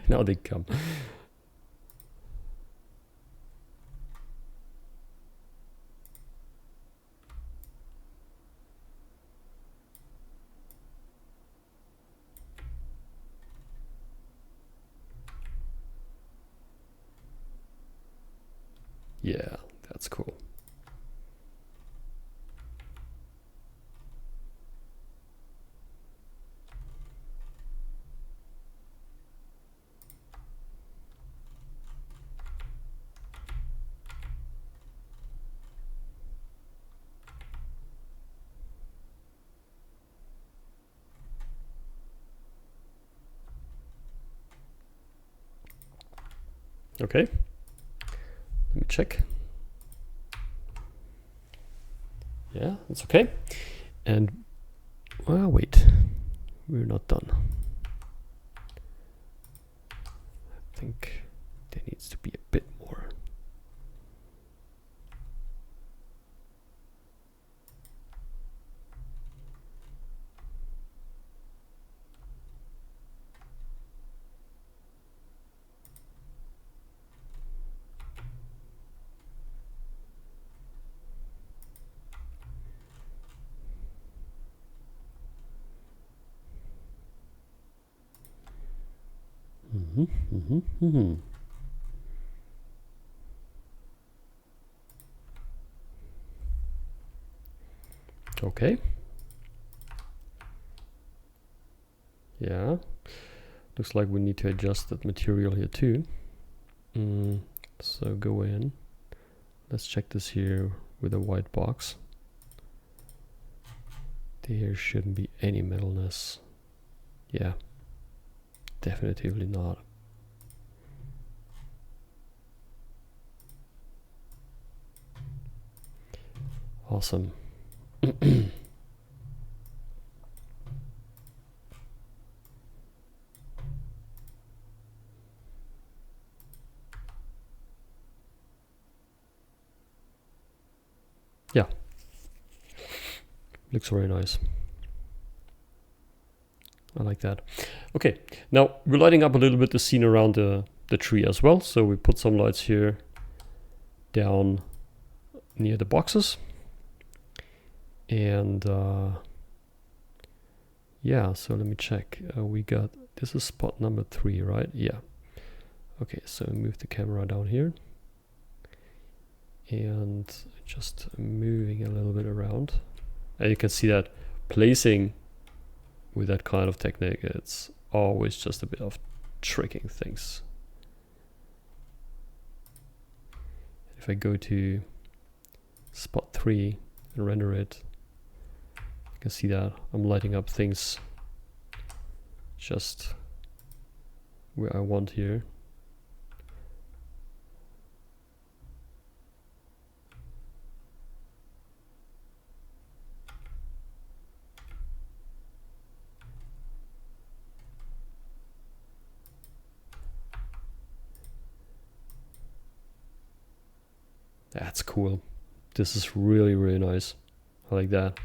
Now they come. Yeah, that's cool. Okay, let me check. Yeah, that's okay. And well, wait, we're not done. I think there needs to be a bit more. Okay. Yeah. Looks like we need to adjust that material here too. So go in. Let's check this here with a white box. There shouldn't be any metalness. Yeah. Definitively not. Awesome. Yeah. Looks very nice. I like that. Okay, now we're lighting up a little bit the scene around the tree as well. So we put some lights here down near the boxes. And yeah, so let me check. We got, this is spot number 3, right? Yeah. Okay, so move the camera down here. And just moving a little bit around. And you can see that placing with that kind of technique, it's always just a bit of tricking things. If I go to spot 3, and render it. You can see that I'm lighting up things just where I want here. That's cool. This is really, really nice. I like that.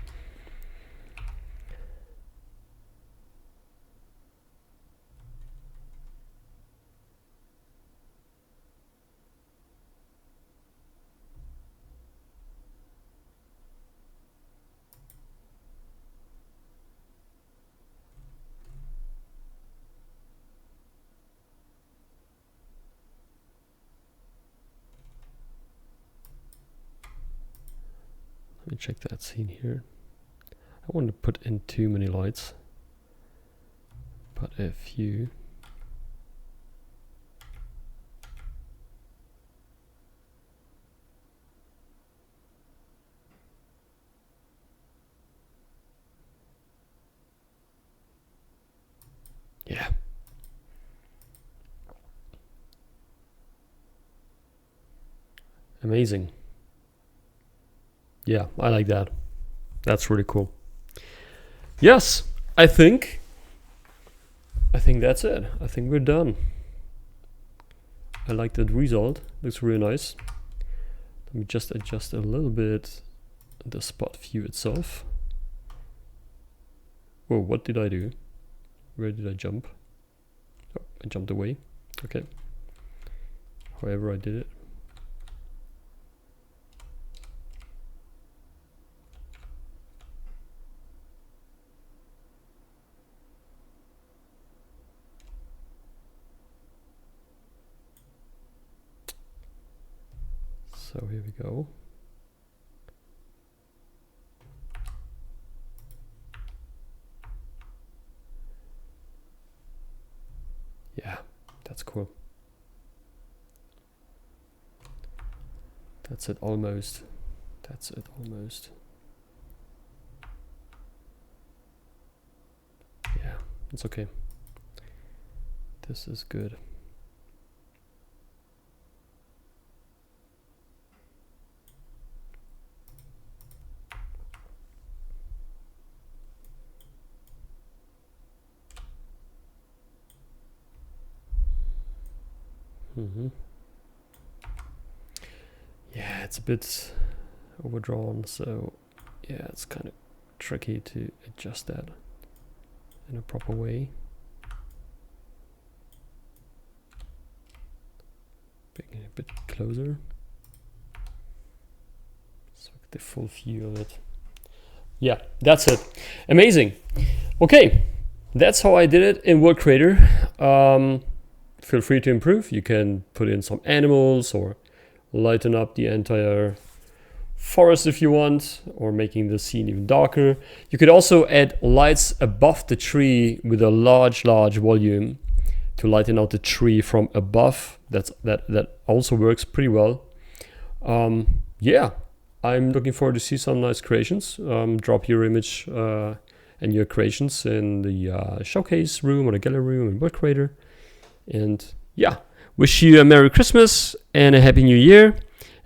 Let me check that scene here. I want to put in too many lights, but a few. Yeah. Amazing. Yeah, I like that. That's really cool. Yes, I think that's it. I think we're done. I like that result. Looks really nice. Let me just adjust a little bit the spot view itself. Whoa, what did I do? Where did I jump? Oh, I jumped away. Okay. However I did it. So here we go. Yeah, that's cool. That's it almost. That's it almost. Yeah, it's okay. This is good. Yeah, it's a bit overdrawn, so yeah, it's kind of tricky to adjust that in a proper way. Bring it a bit closer so I get the full view of it. Yeah, that's it. Amazing. Okay, that's how I did it in World Creator. Feel free to improve. You can put in some animals or lighten up the entire forest if you want, or making the scene even darker. You could also add lights above the tree with a large volume to lighten out the tree from above. That also works pretty well. Yeah, I'm looking forward to see some nice creations. Drop your image and your creations in the showcase room or the gallery room in World Creator. And yeah, wish you a Merry Christmas and a Happy New Year.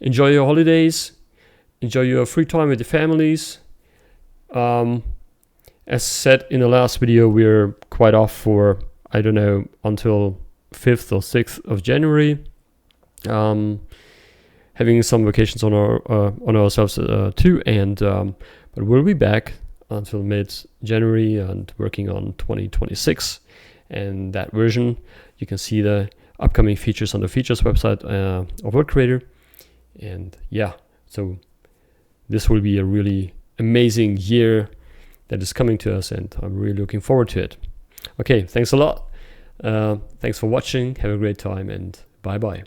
Enjoy your holidays. Enjoy your free time with your families. As said in the last video, we're quite off for, I don't know, until 5th or 6th of January. Having some vacations on ourselves too, and but we'll be back until mid-January and working on 2026 and that version. You can see the upcoming features on the features website of World Creator. And yeah, so this will be a really amazing year that is coming to us, and I'm really looking forward to it. Okay, thanks a lot. Thanks for watching. Have a great time, and bye-bye.